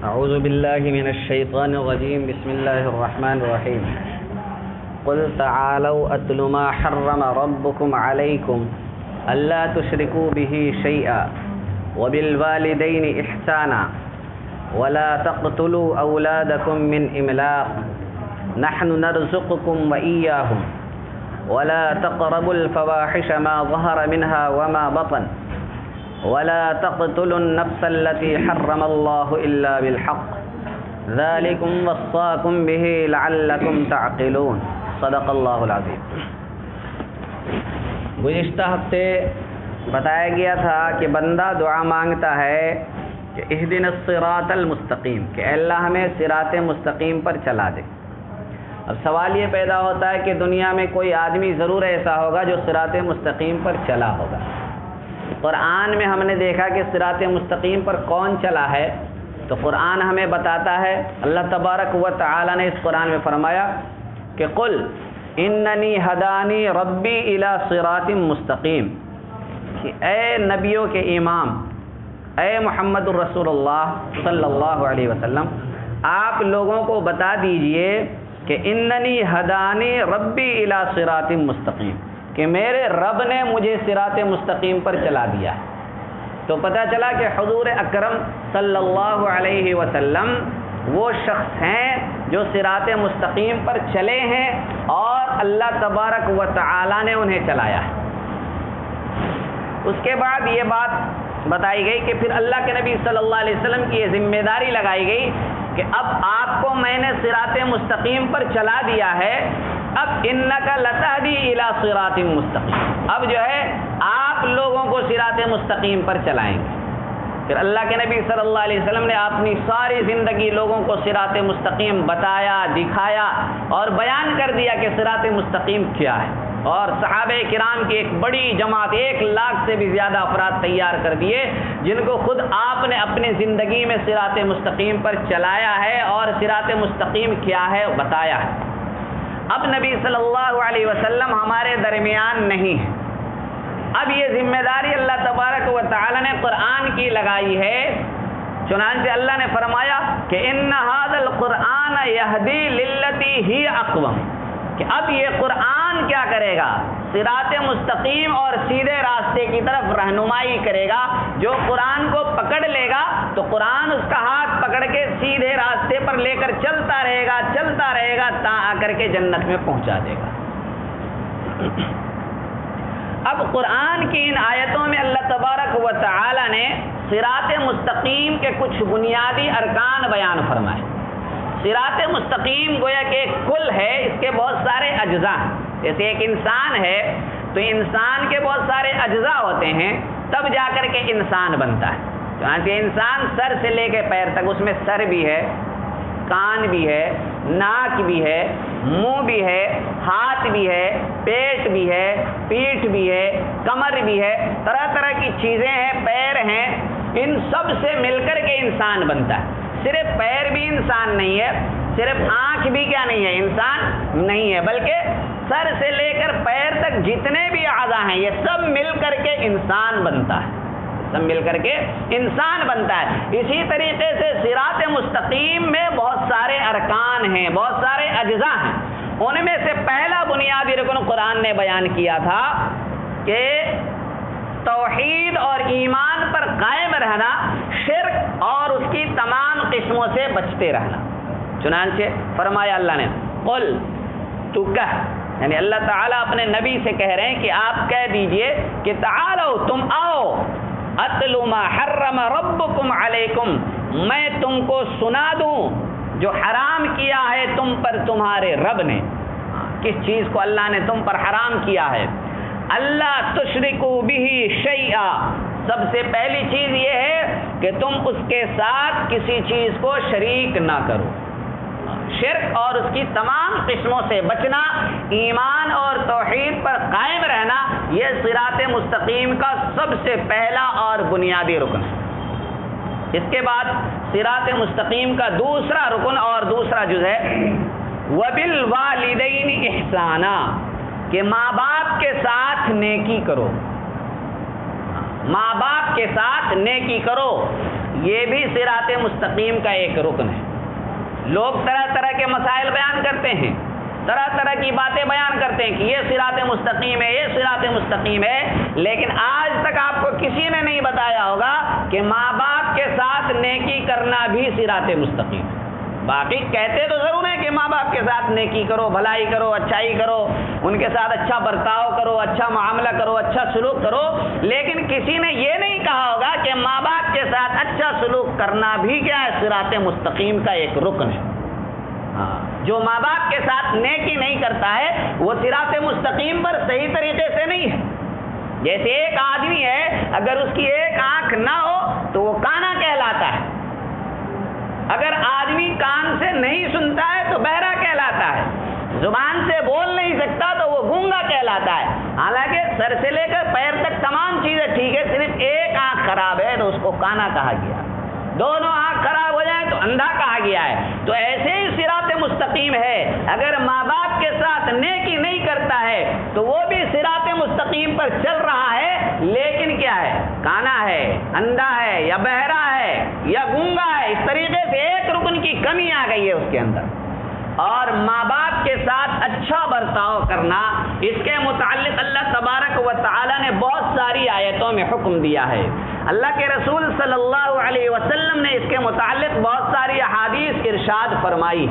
أعوذ بالله من الشيطان الرجيم. بسم الله الرحمن الرحيم. قل تعالوا أتل ما حرم ربكم عليكم ألا تشركوا به شيئا وبالوالدين إحسانا ولا تقتلوا أولادكم من إملاق نحن نرزقكم وإياهم ولا تقربوا الفواحش ما ظهر منها وما بطن ولا تقتلوا النفس التي حرم الله إلا بالحق ذلكم وصاكم به لعلكم تعقلون. صدق اللہ العظیم. گزشتہ ہفتے بتایا گیا تھا کہ بندہ دعا مانگتا ہے کہ اہدنا الصراط المستقیم، کہ اے اللہ ہمیں صراط مستقیم پر چلا دے. اب سوال یہ پیدا ہوتا ہے کہ دنیا میں کوئی آدمی ضرور ایسا ہوگا جو صراط مستقیم پر چلا ہوگا. قرآن میں ہم نے دیکھا کہ صراط مستقیم پر کون چلا ہے، تو قرآن ہمیں بتاتا ہے. اللہ تبارک و تعالی نے اس قرآن میں فرمایا کہ قل اننی ہدانی ربی الی صراط مستقیم، کہ اے نبیوں کے امام، اے محمد الرسول اللہ صلی اللہ علیہ وسلم، آپ لوگوں کو بتا دیجئے کہ اننی ہدانی ربی الی صراط مستقیم، کہ میرے رب نے مجھے صراط مستقیم پر چلا دیا. تو پتہ چلا کہ حضور اکرم صلی اللہ علیہ وسلم وہ شخص ہیں جو صراط مستقیم پر چلے ہیں اور اللہ تبارک و تعالی نے انہیں چلایا ہے. اس کے بعد یہ بات بتائی گئی کہ پھر اللہ کے نبی صلی اللہ علیہ وسلم کی یہ ذمہ داری لگائی گئی کہ اب آپ کو میں نے صراط مستقیم پر چلا دیا ہے، اب انک لتہدی الی صراط مستقیم، اب جو ہے آپ لوگوں کو صراط مستقیم پر چلائیں گے. پھر اللہ کے نبی صلی اللہ علیہ وسلم نے اپنی ساری زندگی لوگوں کو صراط مستقیم بتایا، دکھایا اور بیان کر دیا کہ صراط مستقیم کیا ہے. اور صحابہ کرام کی ایک بڑی جماعت 1,00,000 سے بھی زیادہ افراد تیار کر دیے جن کو خود آپ نے اپنی زندگی میں صراط مستقیم پر چلایا ہے اور صراط مستقیم کیا ہے بتایا ہے. اب نبی صلی اللہ علیہ وسلم ہمارے درمیان نہیں ہے. اب یہ ذمہ داری اللہ تبارک و تعالی نے قرآن کی لگائی ہے. چنانچہ اللہ نے فرمایا کہ ان ھذا القرآن یہدی للتی ہی اقوم، کہ اب یہ قرآن کیا کرے گا، صراط مستقیم اور سیدھے راستے کی طرف رہنمائی کرے گا. جو قرآن کو پکڑ لے گا تو قرآن اس کا ہاتھ پکڑ کے سیدھے راستے پر لے کر چلتا رہے گا تا آ کر کے جنت میں پہنچا دے گا. اب قرآن کی ان آیتوں میں اللہ تبارک و تعالی نے صراط مستقیم کے کچھ بنیادی ارکان بیان فرمائے. صراط مستقیم گویا کہ ایک کل ہے، اس کے بہت سارے اجزاء ہیں. جیسے ایک انسان ہے تو انسان کے بہت سارے اجزاء ہوتے ہیں، تب جا کر کے انسان بنتا ہے. چنانچہ انسان سر سے لے کے پیر تک، اس میں سر بھی ہے، کان بھی ہے، ناک بھی ہے، منہ بھی ہے، ہاتھ بھی ہے، پیٹ بھی ہے، پیٹھ بھی ہے، کمر بھی ہے، طرح طرح کی چیزیں ہیں، پیر ہیں. ان سب سے مل کر کے انسان بنتا ہے. صرف پیر بھی انسان نہیں ہے، صرف آنکھ بھی کیا نہیں ہے، انسان نہیں ہے، بلکہ سر سے لے کر پیر تک جتنے بھی اعضاء ہیں یہ سب مل کر کے انسان بنتا ہے، سب مل کر کے انسان بنتا ہے. اسی طریقے سے صراط مستقیم میں بہت سارے ارکان ہیں، بہت سارے اجزاء ہیں. ان میں سے پہلا بنیادی رکن قرآن نے بیان کیا تھا کہ توحید اور ایمان پر قائم رہنا، شرک اور اس کی تمام قسموں سے بچتے رہنا. چنانچہ فرمایا اللہ نے قل، تو کہہ، یعنی اللہ تعالیٰ اپنے نبی سے کہہ رہے ہیں کہ آپ کہہ دیجئے کہ تعالو، تم آؤ، اتلو ما حرم ربکم علیکم، میں تم کو سنا دوں جو حرام کیا ہے تم پر تمہارے رب نے. کس چیز کو اللہ نے تم پر حرام کیا ہے؟ اللہ تشرکو بہ شیئا، سب سے پہلی چیز یہ ہے کہ تم اس کے ساتھ کسی چیز کو شریک نہ کرو. شرک اور اس کی تمام قسموں سے بچنا، ایمان اور توحید پر قائم رہنا، یہ صراط مستقیم کا سب سے پہلا اور بنیادی رکن ہے. اس کے بعد صراط مستقیم کا دوسرا رکن اور دوسرا جز ہے وبالوالدین احسانا، کہ ماں باپ کے ساتھ نیکی کرو. ماں باپ کے ساتھ نیکی کرو. یہ بھی صراط مستقیم کا ایک رکن ہے۔ لوگ طرح طرح کے مسائل بیان کرتے ہیں، طرح طرح کی باتیں بیان کرتے ہیں کہ یہ صراط مستقیم ہے، یہ صراط مستقیم ہے، لیکن آج تک آپ کو کسی نے نہیں بتایا ہوگا کہ ماں باپ کے ساتھ نیکی کرنا بھی صراط مستقیم ہے۔ باقی کہتے تو ضرور ہیں کہ ماں باپ کے ساتھ نیکی کرو، بھلائی کرو، اچھائی کرو، ان کے ساتھ اچھا برتاؤ کرو، اچھا معاملہ کرو، اچھا سلوک کرو، لیکن کسی نے یہ نہیں کہا ہوگا کہ ماں باپ کے ساتھ اچھا سلوک کرنا بھی کیا ہے؟ صراط مستقیم کا ایک رکن ہے۔ جو ماں باپ کے ساتھ نیکی نہیں کرتا ہے وہ صراط مستقیم پر صحیح طریقے سے نہیں ہے۔ جیسے ایک آدمی ہے، اگر اس کی ایک آنکھ نہ ہو تو وہ کانا کہلاتا ہے، اگر آدمی کان سے نہیں سنتا ہے تو بہرا کہلاتا ہے، زبان سے بول نہیں سکتا تو وہ گونگا کہلاتا ہے۔ حالانکہ سر سے لے کر پیر تک تمام چیزیں ٹھیک ہے، صرف ایک آنکھ خراب ہے تو اس کو کانا کہا گیا، دونوں آنکھ خراب ہو جائیں تو اندھا کہا گیا ہے۔ تو ایسے ہی صراط مستقیم ہے، اگر ماں باپ کے ساتھ نیکی نہیں کرتا ہے تو وہ بھی صراط مستقیم پر چل رہا ہے، لیکن کیا ہے؟ کانا ہے، اندھا ہے، یا بہرا ہے، یا گونگا ہے۔ اس طریقے سے ایک رکن کی کمی آ گئی ہے اس کے اندر۔ اور ماں باپ کے ساتھ اچھا برتاؤ کرنا، اس کے متعلق اللہ تبارک و تعالی نے بہت ساری آیتوں میں حکم دیا ہے۔ اللہ کے رسول صلی اللہ علیہ وسلم نے اس کے متعلق بہت ساری احادیث ارشاد فرمائی۔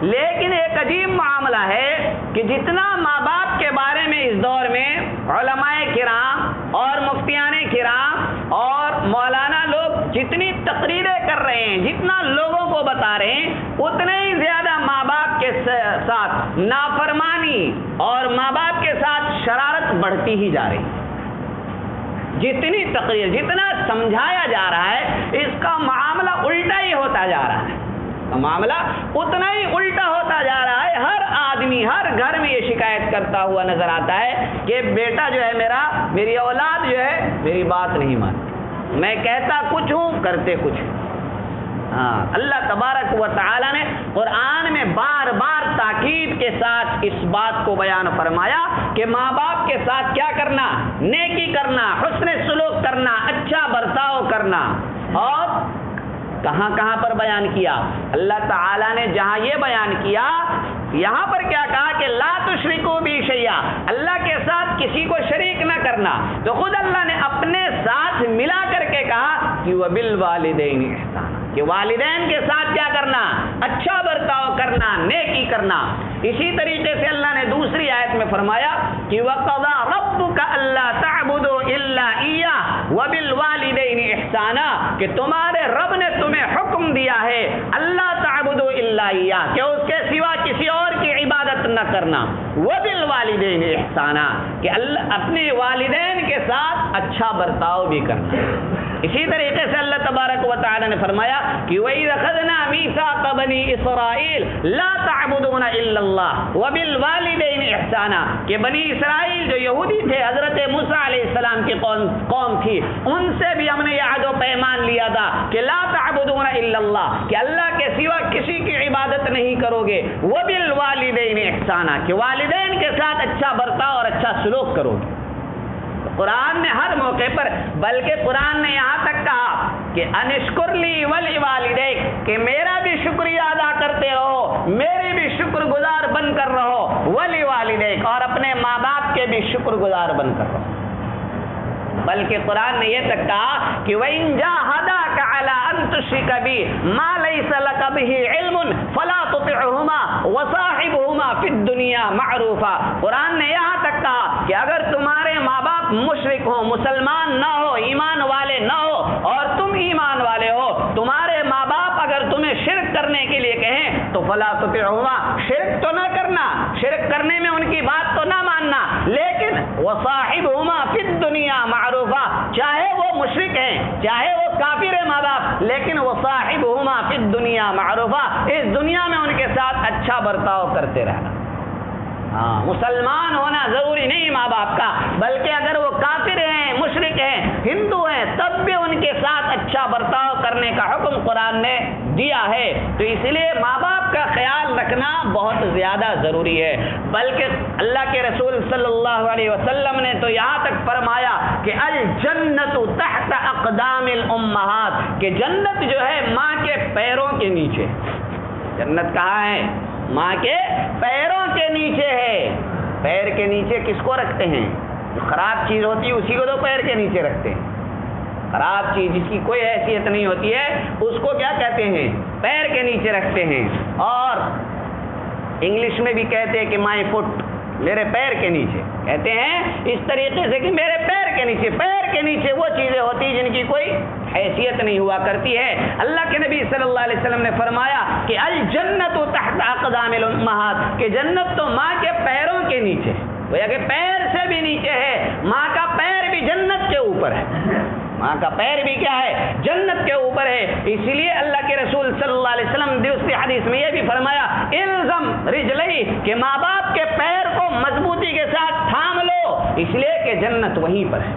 لیکن ایک عجیب معاملہ ہے کہ جتنا ماں باپ کے بارے میں اس دور میں علماء کرام اور مفتیان کرام اور مولانا لوگ جتنی تقریریں کر رہے ہیں، جتنا لوگوں کو بتا رہے ہیں، اتنے ہی زیادہ ماں باپ کے ساتھ نافرمانی اور ماں باپ کے ساتھ شرارت بڑھتی ہی جا رہی ہے۔ جتنی تقریر، جتنا سمجھایا جا رہا ہے، اس کا معاملہ الٹا ہی ہوتا جا رہا ہے، معاملہ اتنا ہی الٹا ہوتا جا رہا ہے۔ ہر آدمی ہر گھر میں یہ شکایت کرتا ہوا نظر آتا ہے کہ بیٹا جو ہے میری اولاد جو ہے میری بات نہیں مانتی، میں کہتا کچھ ہوں کرتے کچھ ہوں۔ اللہ تبارک و تعالی نے قرآن میں بار بار تاکید کے ساتھ اس بات کو بیان فرمایا کہ ماں باپ کے ساتھ کیا کرنا؟ نیکی کرنا، حسن سلوک کرنا، اچھا برتاؤ کرنا۔ اور کہاں کہاں پر بیان کیا؟ اللہ تعالیٰ نے جہاں یہ بیان کیا، یہاں پر کیا کہا کہ لا تشرکوا بی شیئا، اللہ کے ساتھ کسی کو شریک نہ کرنا۔ تو خود اللہ نے اپنے ساتھ ملا کر کے کہا کہ وبالوالدین احسانا، کہ والدین کے ساتھ کیا کرنا؟ اچھا برتاؤ کرنا، نیکی کرنا۔ اسی طریقے سے اللہ نے دوسری آیت میں فرمایا کہ وَقَضَى رَبُّكَ أَلَّا تَعْبُدُوا إِلَّا إِيَّاهُ وَبِالْوَالِدَيْنِ إِحْسَانًا، کہ تمہارے رب نے تمہیں حکم دیا ہے اللہ تعبدوا الا إِيَّاهُ، کہ اس کے سوا کسی اور کی عبادت نہ کرنا، وَبِالْوَالِدَيْنِ إِحْسَانًا، کہ اپنے والدین کے ساتھ اچھا برتاؤ بھی کرنا۔ اسی طریقے سے اللہ تبارک و تعالی نے فرمایا کہ وَإِذْ أَخَذْنَا مِيثَاقَ بَنِي إِسْرَائِيلَ لَا تَعْبُدُونَ إِلَّا اللَّهَ وَبِالْوَالِدَيْنِ إِحْسَانًا، کہ بنی اسرائیل جو یہودی تھے، حضرت موسیٰ علیہ السلام کی قوم تھی، ان سے بھی ہم نے یہ عہد و پیمان لیا تھا کہ لا تعبدون الا اللہ، کہ اللہ کے سوا کسی کی عبادت نہیں کرو گے، وبالوالدین احسانا، کہ والدین کے ساتھ اچھا برتاؤ اور اچھا سلوک کرو گے۔ قرآن نے ہر موقع پر، بلکہ قرآن نے یہاں تک کہا کہ انشکر لی ولوالدیک، کہ میرا بھی شکریہ ادا کرتے رہو، میرے بھی شکر گزار بن کر رہو، ولوالدیک، اور اپنے ماں باپ کے بھی شکر گزار بن کر رہو۔ بلکہ قرآن نے یہ تک کہا کہ وَإِن جَاهَدَاكَ عَلَىٰ أَن تُشْرِكَ بِي مَا لَيْسَ لَكَ بِهِ عِلْمٌ فَلَا تُطِعْهُمَا وَصَاحِبْهُمَا فِي الدُّنْيَا مَعْرُوفًا۔ قرآن نے یہاں تک کہا کہ اگر تمہارے ماں باپ مشرک ہو، مسلمان نہ ہو، ایمان والے نہ ہو، اور تم ایمان والے ہو، تمہارے ماں باپ اگر تمہیں شرک کرنے کے لیے کہیں تو فَلَا تُطِعْهُمَا، شرک تو نہ کرنا، شرک کرنے میں ان کی بات تو نہ ماننا، لیکن وَصَاحِبْهُمَا فِي الدُّنْيَا معروفہ، چاہے وہ مشرک ہیں، چاہے وہ کافر ہے ماں باپ، لیکن وہ صاحبہما فی الدنیا معروفہ، اس دنیا میں ان کے ساتھ اچھا برتاؤ کرتے رہنا۔ مسلمان ہونا ضروری نہیں ماں باپ کا، بلکہ اگر وہ کافر ہیں، مشرک ہیں، ہندو ہیں، تب بھی ان کے ساتھ اچھا برتاؤ کرنا کرنے کا حکم قرآن نے دیا ہے. تو اس لیے ماں باپ کا خیال رکھنا بہت زیادہ ضروری ہے. بلکہ اللہ کے رسول صلی اللہ علیہ وسلم نے تو یہاں تک فرمایا کہ الجنت تحت اقدام الامہات، کہ جنت جو ہے ماں کے پیروں کے نیچے. جنت کہاں ہے؟ ماں کے پیروں کے نیچے ہے. پیر کے نیچے کس کو رکھتے ہیں؟ جو خراب چیز ہوتی ہے اسی کو تو پیر کے نیچے رکھتے ہیں. خراب چیز جس کی کوئی حیثیت نہیں ہوتی ہے اس کو کیا کہتے ہیں؟ پیر کے نیچے رکھتے ہیں. اور انگلش میں بھی کہتے ہیں کہ مائی فٹ، میرے پیر کے نیچے. کہتے ہیں اس طریقے سے کہ میرے پیر کے نیچے. پیر کے نیچے وہ چیزیں ہوتی ہیں جن کی کوئی حیثیت نہیں ہوا کرتی ہے. اللہ کے نبی صلی اللہ علیہ وسلم نے فرمایا کہ الجنت تحت اقدام الامہات، کہ جنت تو ماں کے پیروں کے نیچے. گویا کہ پیر سے بھی نیچے ہے. ماں کا پیر بھی جنت کے اوپر ہے. ماں کا پیر بھی کیا ہے؟ جنت کے اوپر ہے. اسی لیے اللہ کے رسول صلی اللہ علیہ وسلم دوسری حدیث میں یہ بھی فرمایا الزم رجلی، کہ ماں باپ کے پیر کو مضبوطی کے ساتھ تھام لو، اس لیے کہ جنت وہیں پر ہے.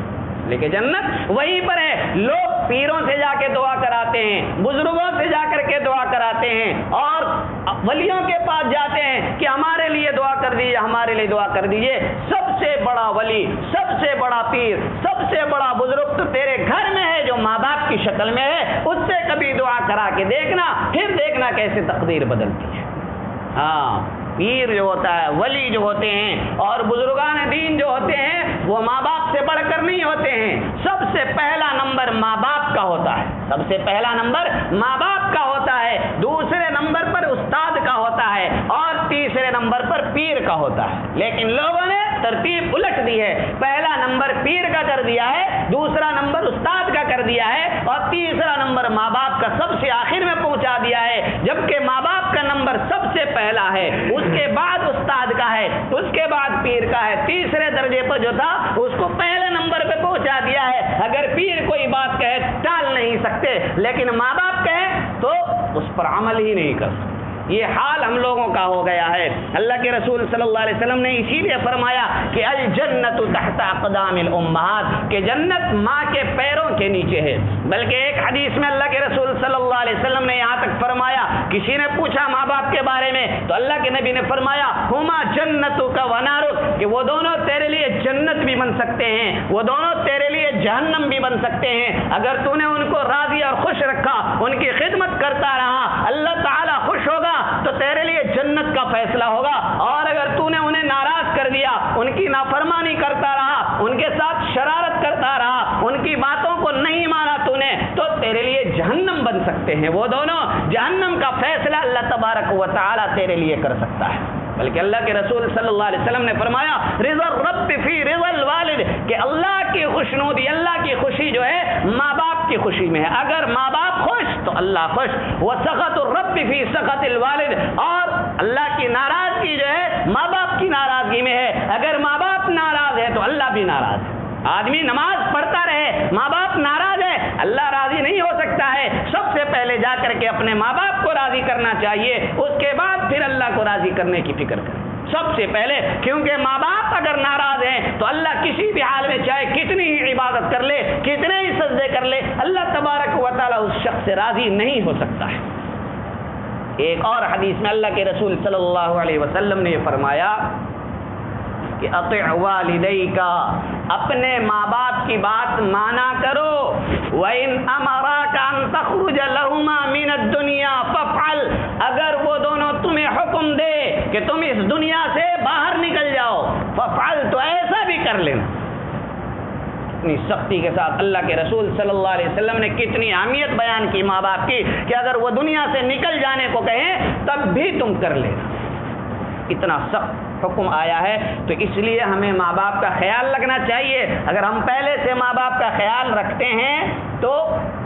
لیکن جنت وہیں پر ہے. لوگ پیروں سے جا کے دعا کراتے ہیں، بزرگوں سے جا کر کے دعا کراتے ہیں، اور ولیوں کے پاس جاتے ہیں کہ ہمارے لیے دعا کر دیجیے، ہمارے لیے دعا کر دیجیے. سب سے بڑا ولی، سب سے بڑا پیر، سب سے بڑا بزرگ تو تیرے گھر میں ہے جو ماں باپ کی شکل میں ہے. اس سے کبھی دعا کرا کے دیکھنا، پھر دیکھنا کیسے تقدیر بدلتی ہے. ہاں، پیر جو ہوتا ہے، ولی جو ہوتے ہیں، اور بزرگان دین جو ہوتے ہیں، وہ ماں باپ سے بڑھ کر نہیں ہوتے ہیں. سب سے پہلا نمبر ماں باپ کا ہوتا ہے. سب سے پہلا نمبر ماں باپ کا ہوتا ہے. دوسرے نمبر پر استاد کا ہوتا ہے، اور تیسرے نمبر پر پیر کا ہوتا ہے. لیکن لوگوں نے ترتیب الٹ دی ہے. پہلا نمبر پیر کا کر دیا ہے، دوسرا نمبر استاد کا کر دیا ہے، اور تیسرا نمبر ماں باپ کا سب سے آخر میں پہنچا دیا ہے. جبکہ ماں باپ کا نمبر سب سے پہلا ہے، اس کے بعد استاد کا ہے، اس کے بعد پیر کا ہے. تیسرے درجے پر جو تھا اس کو پہلے نمبر پہ پہنچا دیا ہے. اگر پیر کوئی بات کہے ٹال نہیں سکتے، لیکن ماں باپ کہے تو اس پر عمل ہی نہیں کر سکتے. یہ حال ہم لوگوں کا ہو گیا ہے. اللہ کے رسول صلی اللہ علیہ وسلم نے اسی لیے فرمایا کہ الجنت تحت اقدام الامہات، کہ جنت ماں کے پیروں کے نیچے ہے. بلکہ ایک حدیث میں اللہ کے رسول صلی اللہ علیہ وسلم نے یہاں تک فرمایا، کسی نے پوچھا ماں باپ کے بارے میں تو اللہ کے نبی نے فرمایا ہما جنتک و نارک، کہ وہ دونوں تیرے لیے جنت بھی بن سکتے ہیں، وہ دونوں تیرے لیے جہنم بھی بن سکتے ہیں. اگر تو نے ان کو راضی اور خوش رکھا، ان کی خدمت کرتا رہا، اللہ تعالیٰ خوش ہوگا تو تیرے لیے جنت کا فیصلہ ہوگا. اور اگر تو نے انہیں ناراض کر دیا، ان کی نافرمانی کرتا رہا، ان کے ساتھ شرارت کرتا رہا، ان کی باتوں کو نہیں مانا تو نے، تو تیرے لیے جہنم بن سکتے ہیں. وہ دونوں جہنم کا فیصلہ اللہ تبارک و تعالیٰ تیرے لیے کر سکتا ہے. بلکہ اللہ کے رسول صلی اللہ علیہ وسلم نے فرمایا رضا الرب فی رضا الوالد، کہ اللہ کی خوشنودی، اللہ کی خوشی جو ہے ماں باپ کی خوشی میں ہے. اگر ماں باپ خوش تو اللہ خوش. وسخط الرب فی سخط الوالد، اور اللہ کی ناراضگی جو ہے ماں باپ کی ناراضگی میں ہے. اگر ماں باپ ناراض ہے تو اللہ بھی ناراض ہے. آدمی نماز پڑھتا رہے، ماں باپ ناراض ہے، اللہ راضی نہیں ہو سکتا ہے. سب سے پہلے جا کر کے اپنے ماں باپ کو راضی کرنا چاہیے، اس کے بعد پھر اللہ کو راضی کرنے کی فکر کریں سب سے پہلے. کیونکہ ماں باپ اگر ناراض ہیں تو اللہ کسی بھی حال میں چاہے کتنی ہی عبادت کر لے، کتنے ہی سجدے کر لے، اللہ تبارک و تعالیٰ اس شخص سے راضی نہیں ہو سکتا ہے. ایک اور حدیث میں اللہ کے رسول صلی اللہ علیہ وسلم نے یہ فرمایا کہ اطع والدیک، اپنے ماں باپ کی بات مانا کرو. وَإِنْ أَمَرَاكَ أَن تَخْرُجَ لَهُمَا مِنَ الدُّنْيَا فَافْعَلْ، اگر وہ دونوں تمہیں حکم دے کہ تم اس دنیا سے باہر نکل جاؤ، فَافْعَلْ، تو ایسا بھی کر لینا. اتنی سختی کے ساتھ اللہ کے رسول صلی اللہ علیہ وسلم نے کتنی اہمیت بیان کی ماں باپ کی، کہ اگر وہ دنیا سے نکل جانے کو کہیں تب بھی تم کر لینا. اتنا سخت حکم آیا ہے. تو اس لیے ہمیں ماں باپ کا خیال رکھنا چاہیے. اگر ہم پہلے سے ماں باپ کا خیال رکھتے ہیں تو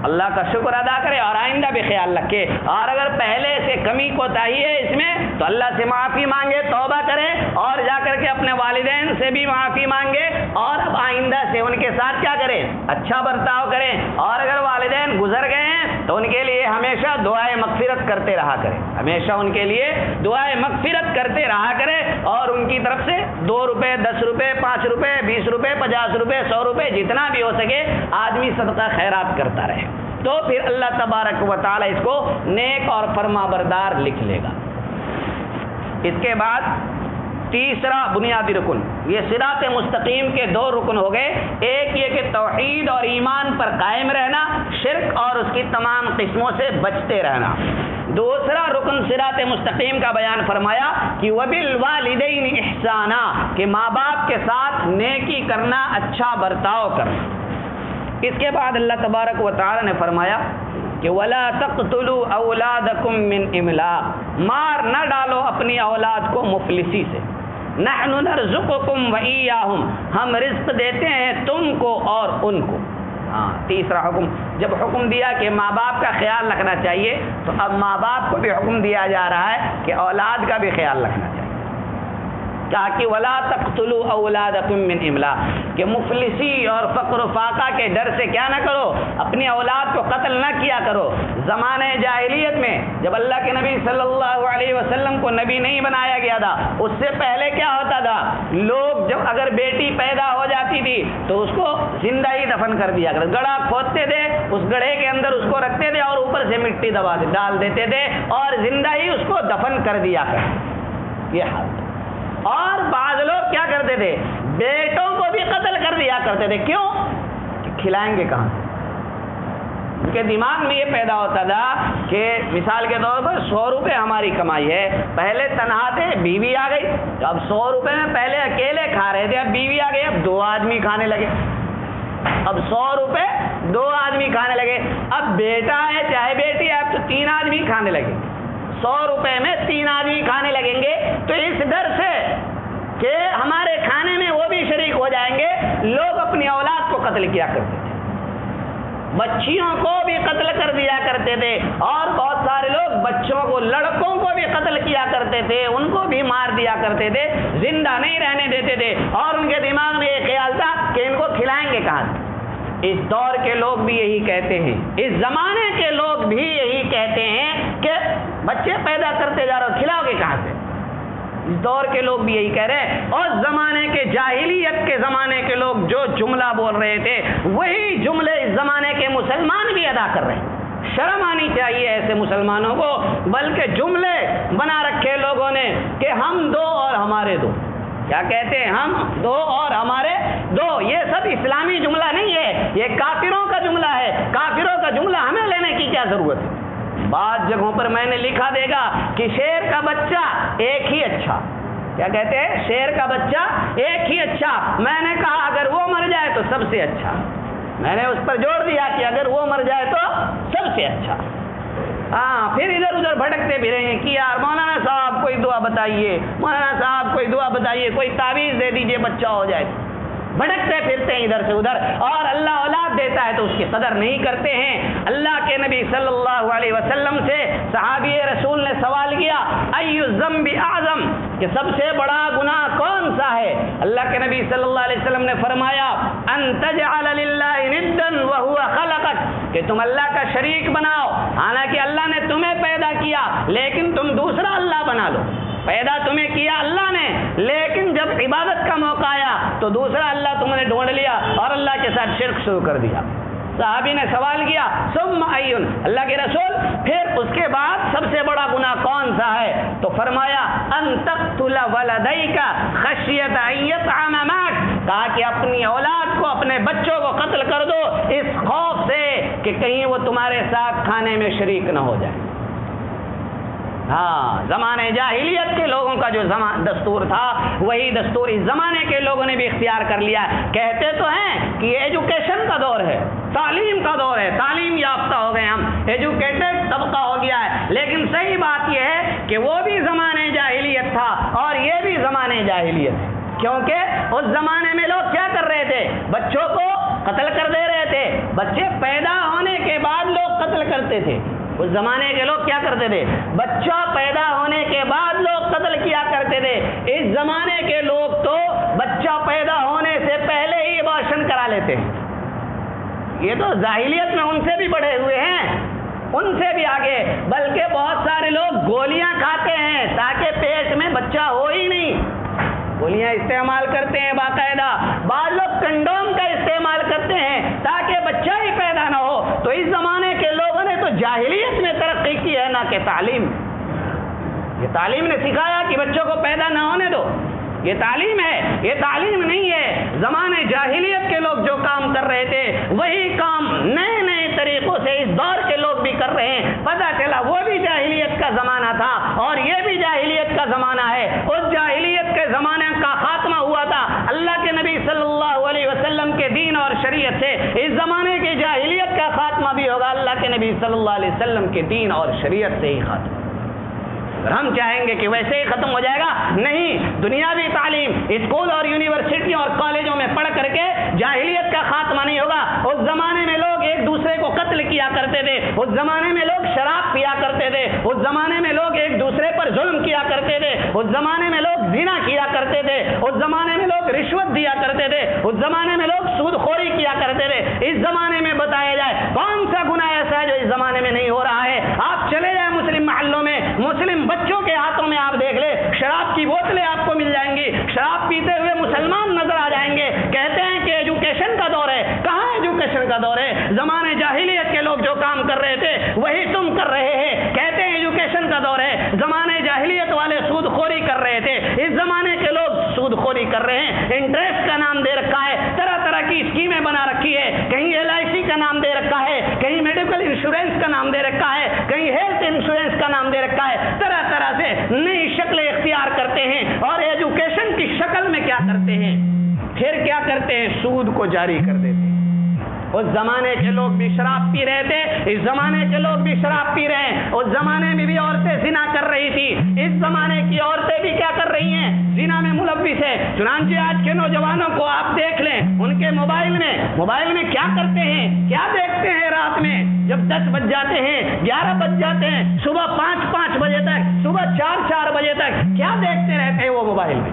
اللہ کا شکر ادا کرے اور آئندہ بھی خیال رکھے. اور اگر پہلے سے کمی کوتاہی ہے اس میں تو اللہ سے معافی مانگے، توبہ کرے، اور جا کر کے اپنے والدین سے بھی معافی مانگے، اور اب آئندہ سے ان کے ساتھ کیا کرے؟ اچھا برتاؤ کریں. اور اگر والدین گزر گئے ہیں تو ان کے لیے ہمیشہ دعائے مغفرت کرتے رہا کرے، ہمیشہ ان کے لیے دعائے مغفرت کرتے رہا کرے. اور ان کی طرف سے 2 روپے، 10 روپے، 5 روپے، 20 روپے، 50 روپے، 100 روپے، جتنا بھی ہو سکے آدمی صدقہ خیرات کرتا رہے. تو پھر اللہ تبارک و تعالی اس کو نیک اور فرما بردار لکھ لے گا۔ اس کے بعد تیسرا بنیادی رکن، یہ صراط مستقیم کے دو رکن ہو گئے، ایک یہ کہ توحید اور ایمان پر قائم رہنا، شرک اور اس کی تمام قسموں سے بچتے رہنا۔ دوسرا رکن صراط مستقیم کا بیان فرمایا کہ وبالوالدین احسانا، کہ ماں باپ کے ساتھ نیکی کرنا، اچھا برتاؤ کرنا۔ اس کے بعد اللہ تبارک و تعالی نے فرمایا کہ وَلَا تَقْتُلُوا أَوْلَادَكُمْ مِنْ إِمْلَاقٍ، مار نہ ڈالو اپنی اولاد کو مفلسی سے۔ نَحْنُ نَرْزُقُكُمْ وَإِيَّاهُمْ، ہم رزق دیتے ہیں تم کو اور ان کو۔ تیسرا حکم، جب حکم دیا کہ ماں باپ کا خیال رکھنا چاہیے، تو اب ماں باپ کو بھی حکم دیا جا رہا ہے کہ اولاد کا بھی خیال رکھنا چاہیے۔ کہا کہ وَلَا تَقْتُلُوا أَوْلَادَكُمْ مِنْ إِمْلَاقٍ، کہ مفلسی اور فقر و فاقہ کے ڈر سے کیا نہ کرو، اپنی اولاد کو قتل نہ کیا کرو۔ زمانہ جاہلیت میں جب اللہ کے نبی صلی اللہ علیہ وسلم کو نبی نہیں بنایا گیا تھا، اس سے پہلے کیا ہوتا تھا، لوگ جب اگر بیٹی پیدا ہو جاتی تھی تو اس کو زندہ ہی دفن کر دیا کرتے، گڑھا کھودتے تھے، اس گڑھے کے اندر اس کو رکھتے تھے اور اوپر سے مٹی ڈال دیتے تھے اور زندہ ہی اس کو دفن کر دیا کرتے، یہ حال۔ اور بعض لوگ کیا کرتے تھے، بیٹوں کو بھی قتل کر دیا کرتے تھے، کیوں؟ کہ کھلائیں گے کہاں سے؟ ان کے دماغ میں یہ پیدا ہوتا تھا کہ مثال کے طور پر 100 روپے ہماری کمائی ہے، پہلے تنہا تھے، بیوی آ گئی تو اب 100 روپے میں پہلے اکیلے کھا رہے تھے، اب بیوی آ گئی، اب 2 آدمی کھانے لگے، اب 100 روپے 2 آدمی کھانے لگے، اب بیٹا ہے چاہے بیٹی ہے، اب تو 3 آدمی کھانے لگے، 100 روپے میں 3 آدمی کھانے لگیں گے۔ تو اس ڈر سے کہ ہمارے کھانے میں وہ بھی شریک ہو جائیں گے، لوگ اپنی اولاد کو قتل کیا کرتے تھے، بچیوں کو بھی قتل کر دیا کرتے تھے، اور بہت سارے لوگ بچوں کو، لڑکوں کو بھی قتل کیا کرتے تھے، ان کو بھی مار دیا کرتے تھے، زندہ نہیں رہنے دیتے تھے، اور ان کے دماغ میں یہ خیال تھا کہ ان کو کھلائیں گے کہاں سے۔ اس دور کے لوگ بھی یہی کہتے ہیں، اس زمانے کے لوگ بھی یہی کہتے ہیں کہ بچے پیدا کرتے جا رہے ہو، کھلاؤ گے کہاں سے؟ اس دور کے لوگ بھی یہی کہہ رہے ہیں، اور زمانے کے جاہلیت کے زمانے کے لوگ جو جملہ بول رہے تھے وہی جملے اس زمانے کے مسلمان بھی ادا کر رہے ہیں۔ شرم آنی چاہیے ایسے مسلمانوں کو، بلکہ جملے بنا رکھے لوگوں نے کہ ہم 2 اور ہمارے 2، کیا کہتے ہیں، ہم 2 اور ہمارے 2، یہ سب اسلامی جملہ نہیں ہے، یہ کافروں کا جملہ ہے، کافروں کا جملہ ہمیں لینے کی کیا ضرورت ہے؟ بعض جگہوں پر میں نے لکھا دے گا کہ شیر کا بچہ ایک ہی اچھا، کیا کہتے ہیں، شیر کا بچہ ایک ہی اچھا، میں نے کہا اگر وہ مر جائے تو سب سے اچھا، میں نے اس پر جوڑ دیا کہ اگر وہ مر جائے تو سب سے اچھا۔ پھر ادھر ادھر بھٹکتے پھریں گے کہ یار مولانا صاحب کوئی دعا بتائیے، مولانا صاحب کوئی دعا بتائیے، کوئی تعویذ دے دیجئے بچہ ہو جائے، بھٹکتے پھرتے ہیں ادھر سے ادھر، اور اللہ اولاد دیتا ہے تو اس کی قدر نہیں کرتے ہیں۔ اللہ کے نبی صلی اللہ علیہ وسلم سے صحابی رسول نے سوال کیا، ای الذنب اعظم، کہ سب سے بڑا گناہ کون سا ہے؟ اللہ کے نبی صلی اللہ علیہ وسلم نے فرمایا، ان تجعل للہ ندا وهو خلقک، کہ تم اللہ کا شریک بناؤ، حالانکہ اللہ نے تمہیں پیدا کیا لیکن تم دوسرا اللہ بنا لو۔ پیدا تمہیں کیا اللہ نے، لیکن جب عبادت کا موقع آیا تو دوسرا اللہ تم نے ڈھونڈ لیا اور اللہ کے ساتھ شرک شروع کر دیا۔ صحابی نے سوال کیا، ثم ایون، اللہ کے رسول پھر اس کے بعد سب سے بڑا گناہ کون سا ہے؟ تو فرمایا، ان تقتل ولدیک خشیۃ ان یطعم معک، کہا کہ اپنی اولاد کو، اپنے بچوں کو قتل کر دو اس خوف سے کہ کہیں وہ تمہارے ساتھ کھانے میں شریک نہ ہو جائے۔ زمانے جاہلیت کے لوگوں کا جو دستور تھا وہی دستور اس زمانے کے لوگوں نے بھی اختیار کر لیا۔ کہتے تو ہیں کہ یہ ایجوکیشن کا دور ہے، تعلیم کا دور ہے، تعلیم یافتہ ہو گئے، ہم ایجوکیٹڈ طبقہ ہو گیا ہے، لیکن صحیح بات یہ ہے کہ وہ بھی زمانے جاہلیت تھا اور یہ بھی زمانے جاہلیت ہے، کیونکہ اس زمانے میں لوگ کیا کر رہے تھے، بچوں کو قتل کر دے رہے تھے، بچے پیدا ہونے کے بعد لوگ قتل کرتے تھے۔ اس زمانے کے لوگ کیا کرتے تھے، بچہ پیدا ہونے کے بعد لوگ قتل کیا کرتے تھے۔ اس زمانے کے لوگ تو بچہ پیدا ہونے سے پہلے ہی ابارشن کرا لیتے ہیں۔ یہ تو جاہلیت میں ان سے بھی بڑھے ہوئے ہیں، ان سے بھی آگے، بلکہ بہت سارے لوگ گولیاں کھاتے ہیں تاکہ پیٹ میں بچہ ہو ہی نہیں، گولیاں استعمال کرتے ہیں باقاعدہ، بعض لوگ کنڈوم کا استعمال کرتے ہیں تاکہ بچہ ہی پیدا نہ ہو۔ تو اس زمانے جاہلیت میں ترقی کی ہے، نہ کہ تعلیم۔ یہ تعلیم نے سکھایا کہ بچوں کو پیدا نہ ہونے دو، یہ تعلیم ہے، یہ تعلیم نہیں ہے۔ زمانے جاہلیت کے لوگ جو کام کر رہے تھے وہی کام نئے نئے طریقوں سے اس دور کے لوگ بھی کر رہے ہیں۔ پتہ چلا وہ بھی جاہلیت کا زمانہ تھا اور یہ بھی جاہلیت کا زمانہ ہے۔ اس جاہلیت کے زمانے کا خاتمہ ہوا تھا اللہ کے نبی صلی اللہ علیہ وسلم کے دین اور شریعت سے، اس زمانے کی جاہلیت کا خاتمہ بھی ہوگا اللہ کے نبی صلی اللہ علیہ وسلم کے دین اور شریعت سے ہی خاتمہ۔ ہم چاہیں گے کہ ویسے ہی ختم ہو جائے گا، نہیں، دنیاوی تعلیم اسکول اور یونیورسٹیوں اور کالجوں میں پڑھ کر کے جاہلیت کا خاتمہ نہیں ہوگا۔ اس زمانے میں لوگ ایک دوسرے کو قتل کیا کرتے تھے، اس زمانے میں لوگ شراب پیا کرتے تھے، اس زمانے میں لوگ ایک دوسرے پر ظلم کیا کرتے تھے، اس زمانے میں لوگ زنا کیا کرتے تھے، اس زمانے میں لوگ رشوت دیا کرتے تھے، اس زمانے میں لوگ سود خوری کیا کرتے تھے۔ اس زمانے میں بتایا جائے کون سا گناہ ایسا ہے جو اس زمانے میں نہیں ہو رہا ہے؟ آپ چلے جائیں مسلم محلوں میں، مسلم بچوں کے ہاتھوں میں آپ دیکھ لیں شراب کی بوتلیں آپ کو مل جائیں گی، شراب پیتے ہوئے مسلمان نظر آ جائیں گے۔ کہتے ہیں کہ ایجوکیشن کا دور ہے، کہاں ایجوکیشن کا دور ہے؟ زمانے جاہلیت کے لوگ جو کام کر رہے تھے وہی تم کر رہے ہیں، کہتے ہیں ایجوکیشن کا دور ہے۔ زمانے جاہلیت والے سود خوری کر رہے تھے، اس زمانے کے لوگ سود خوری کر رہے ہیں۔ انٹرسٹ کا نام دے رکھا ہے، طرح طرح کی اسکیمیں بنا رکھی ہے، کہیں LIC کا نام دے رکھا ہے، کہیں میڈیکل انشورنس کا نام دے رکھا ہے، کہیں ہیلتھ انشورنس کا نام دے رکھا ہے، طرح طرح سے نئی شکلیں اختیار کرتے ہیں اور ایجوکیشن کی شکل میں کیا کرتے ہیں؟ پھر کیا کرتے ہیں؟ سود کو جاری کر دیتے ہیں۔ اس زمانے کے لوگ بھی شراب پی رہے تھے، اس زمانے کے لوگ بھی شراب پی رہے ہیں۔ اس زمانے میں بھی عورتیں زنا کر رہی تھی، اس زمانے کی عورتیں بھی کیا کر رہی ہیں؟ زنا میں ملوث ہے۔ چنانچہ آج کے نوجوانوں کو آپ دیکھ لیں، ان کے موبائل میں کیا کرتے ہیں، کیا دیکھتے ہیں رات میں؟ جب 10 بج جاتے ہیں، 11 بج جاتے ہیں، صبح 5 بجے تک، صبح 4 بجے تک کیا دیکھتے رہتے ہیں وہ موبائل میں؟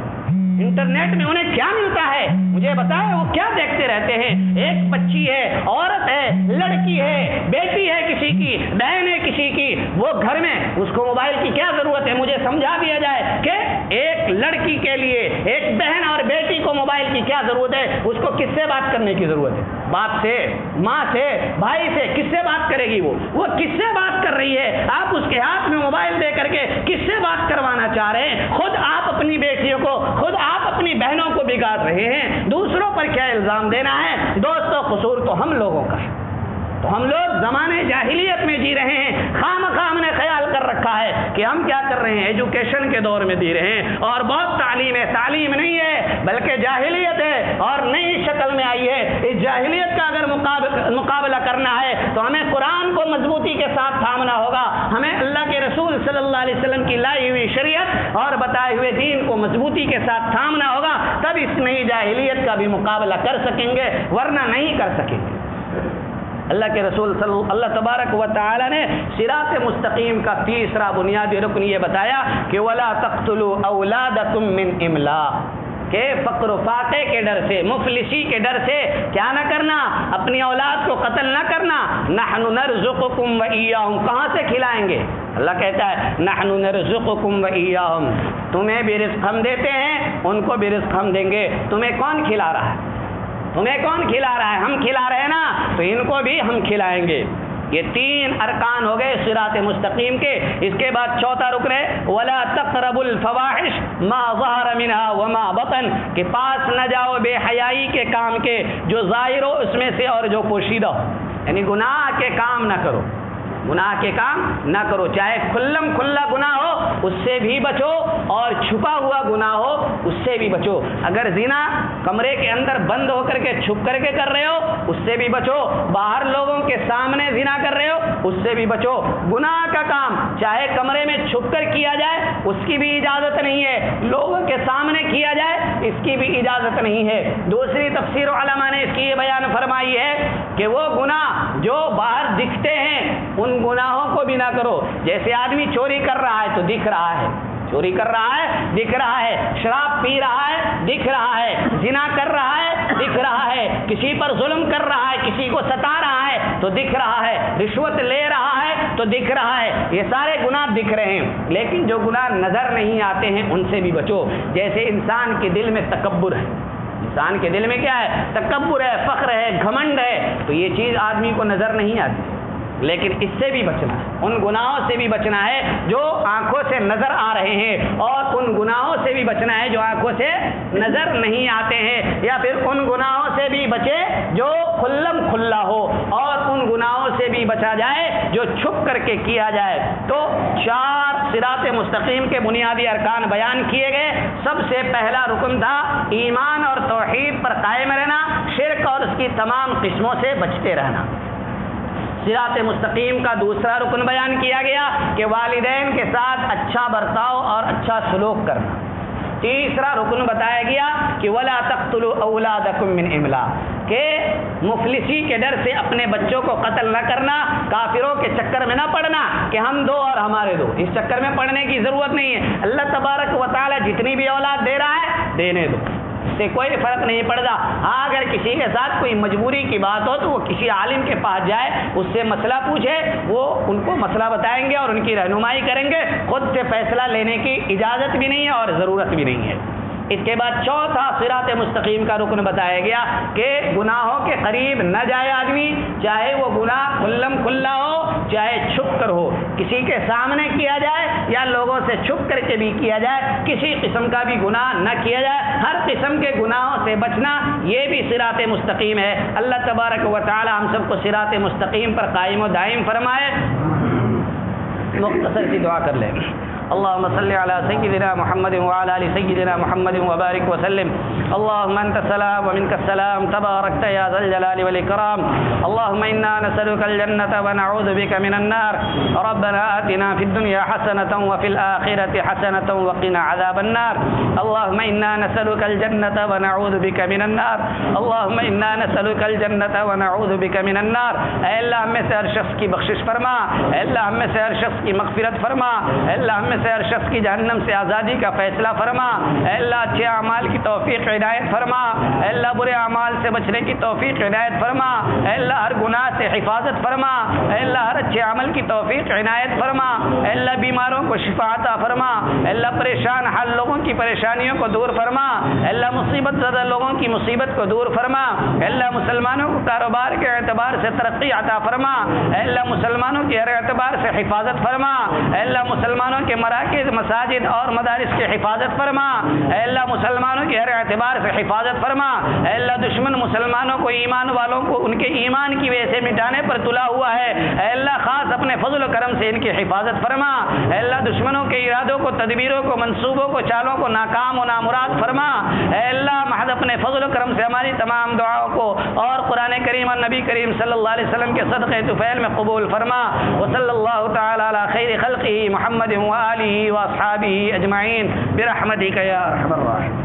انٹرنیٹ میں انہیں کیا ملتا ہے؟ مجھے بتائیں وہ کیا دیکھتے رہتے ہیں؟ ایک بچی ہے، عورت ہے، لڑکی ہے، بیٹی ہے کسی کی، بہن ہے کسی کی، وہ گھر میں اس کو موبائل کی کیا ضرورت ہے؟ مجھے سمجھا دیا جائے کہ ایک لڑکی کے لیے ایک بہن اور بیٹی کو موبائل کی کیا ضرورت ہے؟ اس کو کس سے بات کرنے کی ضرورت ہے؟ باپ سے، ماں سے، بھائی سے؟ کس سے بات کرے گی وہ کس سے بات کر رہی ہے؟ آپ اس کے ہاتھ میں موبائل دے کر کے کس سے بات کروانا چاہ رہے ہیں؟ خود آپ اپنی بیٹیوں کو، خود آپ اپنی بہنوں کو بگاڑ رہے ہیں، دوسروں پر کیا الزام دینا ہے؟ دوستو قصور تو ہم لوگوں کا ہے۔ تو ہم لوگ زمانے جاہلیت میں جی رہے ہیں، خواہ ہم نے خیال کر رکھا ہے کہ ہم کیا کر رہے ہیں؟ ایجوکیشن کے دور میں جی رہے ہیں اور بہت تعلیم ہے، تعلیم نہیں ہے بلکہ جاہلیت ہے اور نئی شکل میں آئی ہے۔ اس جاہلیت کا اگر مقابلہ کرنا ہے تو ہمیں قرآن کو مضبوطی کے ساتھ تھامنا ہوگا، ہمیں اللہ کے رسول صلی اللہ علیہ وسلم کی لائی ہوئی شریعت اور بتائے ہوئے دین کو مضبوطی کے ساتھ تھامنا ہوگا، تب اس نئی جاہلیت کا بھی مقابلہ کر سکیں گے، ورنہ نہیں کر سکیں گے۔ اللہ کے رسول اللہ تبارک و تعالی نے صراط مستقیم کا تیسرا بنیادی رکن یہ بتایا کہ وَلَا تَقْتُلُوا أَوْلَادَكُم مِّنْ إِمْلَاقٍ، کہ فقر و فاقے کے ڈر سے، مفلسی کے ڈر سے کیا نہ کرنا؟ اپنی اولاد کو قتل نہ کرنا۔ نحن نرزقکم وإیاہم، کہاں سے کھلائیں گے؟ اللہ کہتا ہے نحن نرزقکم وإیاہم، تمہیں بھی رزق ہم دیتے ہیں، ان کو بھی رزق ہم دیں گے۔ تمہیں کون کھلا رہا ہے؟ تمہیں کون کھلا رہا ہے؟ ہم کھلا رہے ہیں نا، تو ان کو بھی ہم کھلائیں گے۔ یہ 3 ارکان ہو گئے صراط مستقیم کے۔ اس کے بعد چوتھا رکن ہے وَلَا تَقْرَبُوا الْفَوَاحِشَ مَا ظَهَرَ مِنْهَا وَمَا بَطَنَ، کہ پاس نہ جاؤ بے حیائی کے کام کے، جو ظاہر ہو اس میں سے اور جو پوشیدہ ہو، یعنی گناہ کے کام نہ کرو، گناہ کے کام نہ کرو، چاہے کھلم کھلا گناہ ہو اس سے بھی بچو اور چھپا ہوا گناہ ہو اس سے بھی بچو۔ اگر زنا کمرے کے اندر بند ہو کر کے چھپ کر کے کر رہے ہو اس سے بھی بچو، باہر لوگوں کے سامنے زنا کر رہے ہو اس سے بھی بچو۔ گناہ کا کام چاہے کمرے میں چھپ کر کیا جائے اس کی بھی اجازت نہیں ہے، لوگوں کے سامنے کیا جائے اس کی بھی اجازت نہیں ہے۔ دوسری تفسیر علماء نے اس کی یہ بیان فرمائی ہے کہ وہ گناہ جو باہر دکھتے ہیں ان گناہوں کو بھی نہ کرو۔ جیسے آدمی چوری کر رہا ہے تو دکھ رہا ہے، چوری کر رہا ہے دکھ رہا ہے، شراب پی رہا ہے دکھ رہا ہے، زنا کر رہا ہے دکھ رہا ہے، کسی پر ظلم کر رہا ہے، کسی کو ستا رہا ہے تو دکھ رہا ہے، رشوت لے رہا ہے تو دکھ رہا ہے، یہ سارے گناہ دکھ رہے ہیں۔ لیکن جو گناہ نظر نہیں آتے ہیں ان سے بھی بچو۔ جیسے انسان کے دل میں تکبر ہے، انسان کے دل میں کیا ہے؟ تکبر ہے، فخر ہے، گھمنڈ ہے، تو یہ چیز آدمی کو نظر نہیں آتی، لیکن اس سے بھی بچنا ہے، ان گناہوں سے بھی بچنا ہے جو آنکھوں سے نظر آ رہے ہیں، اور ان گناہوں سے بھی بچنا ہے جو آنکھوں سے نظر نہیں آتے ہیں، یا پھر ان گناہوں سے بھی بچے جو کھلم کھلا ہو، اور ان گناہوں سے بھی بچا جائے جو چھپ کر کے کیا جائے۔ تو 4 صراط مستقیم کے بنیادی ارکان بیان کیے گئے۔ سب سے پہلا رکن تھا ایمان اور توحید پر قائم رہنا، شرک اور اس کی تمام قسموں سے بچتے رہنا۔ صراط مستقیم کا دوسرا رکن بیان کیا گیا کہ والدین کے ساتھ اچھا برتاؤ اور اچھا سلوک کرنا۔ تیسرا رکن بتایا گیا کہ ولا تقتلوا اولادکم من املاق، کہ مفلسی کے ڈر سے اپنے بچوں کو قتل نہ کرنا، کافروں کے چکر میں نہ پڑنا کہ ہم دو اور ہمارے دو، اس چکر میں پڑنے کی ضرورت نہیں ہے۔ اللہ تبارک و تعالی جتنی بھی اولاد دے رہا ہے دینے دو، سے کوئی فرق نہیں پڑتا۔ ہاں اگر کسی کے ساتھ کوئی مجبوری کی بات ہو تو وہ کسی عالم کے پاس جائے، اس سے مسئلہ پوچھے، وہ ان کو مسئلہ بتائیں گے اور ان کی رہنمائی کریں گے، خود سے فیصلہ لینے کی اجازت بھی نہیں ہے اور ضرورت بھی نہیں ہے۔ اس کے بعد چوتھا صراط مستقیم کا رکن بتایا گیا کہ گناہوں کے قریب نہ جائے آدمی، چاہے وہ گناہ کھلم کھلا ہو چاہے چھپ کر ہو، کسی کے سامنے کیا جائے یا لوگوں سے چھپ کر کے بھی کیا جائے، کسی قسم کا بھی گناہ نہ کیا جائے، ہر قسم کے گناہوں سے بچنا، یہ بھی صراط مستقیم ہے۔ اللہ تبارک و تعالی ہم سب کو صراط مستقیم پر قائم و دائم فرمائے۔ مختصر سی دعا کر لیں۔ اللهم صل على سيدنا محمد وعلى ال سيدنا محمد وبارك وسلم۔ اللهم انت السلام ومنك السلام، تباركت يا ذا الجلال والاكرام۔ اللهم انا نسألك الجنة ونعوذ بك من النار، ربنا آتنا في الدنيا حسنة وفي الآخرة حسنة وقنا عذاب النار۔ اللهم انا نسألك الجنة ونعوذ بك من النار، اللهم انا نسألك الجنة ونعوذ بك من النار۔ اے اللہ ہم میں سے ہر شخص کی بخشش فرما، اے اللہ ہم میں سے ہر شخص کی مغفرت فرما، اے اللہ ہم میں سے ہر شخص کی جہنم سے آزادی کا فیصلہ فرما، اے اللہ اچھے اعمال کی توفیق عنایت فرما، اے اللہ برے اعمال سے بچنے کی توفیق عنایت فرما، اے اللہ ہر گناہ سے حفاظت فرما، اے اللہ ہر اچھے عمل کی توفیق عنایت فرما، اے اللہ بیماروں کو شفا عطا فرما، اے اللہ پریشان حال لوگوں کی پریشانیوں کو دور فرما، اے اللہ مصیبت زدہ لوگوں کی مصیبت کو دور فرما، اے اللہ مسلمانوں کو کاروبار کے اعتبار سے ترقی عطا فرما، اے اللہ مسلمانوں کی ہر اعتبار سے حفاظت فرما، اے اللہ مسلمانوں کے مراکز مساجد اور مدارس کی حفاظت فرما، اے اللہ مسلمانوں کے ہر اعتبار سے حفاظت فرما، اے اللہ دشمن مسلمانوں کو ایمان والوں کو ان کے ایمان کی وجہ سے مٹانے پر تلا ہوا ہے، اے اللہ خاص اپنے فضل و کرم سے ان کی حفاظت فرما، اے اللہ دشمنوں کے ارادوں کو تدبیروں کو منصوبوں کو چالوں کو ناکام و نامراد فرما، اے اللہ محض اپنے فضل و کرم سے ہماری تمام دعاؤں کو اور قرآن کریم اور نبی کریم صلی اللہ علیہ وسلم کے صدقے طفیل میں قبول فرما۔ وصلی اللہ تعالی علی خیر خلقہ محمد وآلہ واصحابہ اجمعین برحمتک یا ارحم الراحمین۔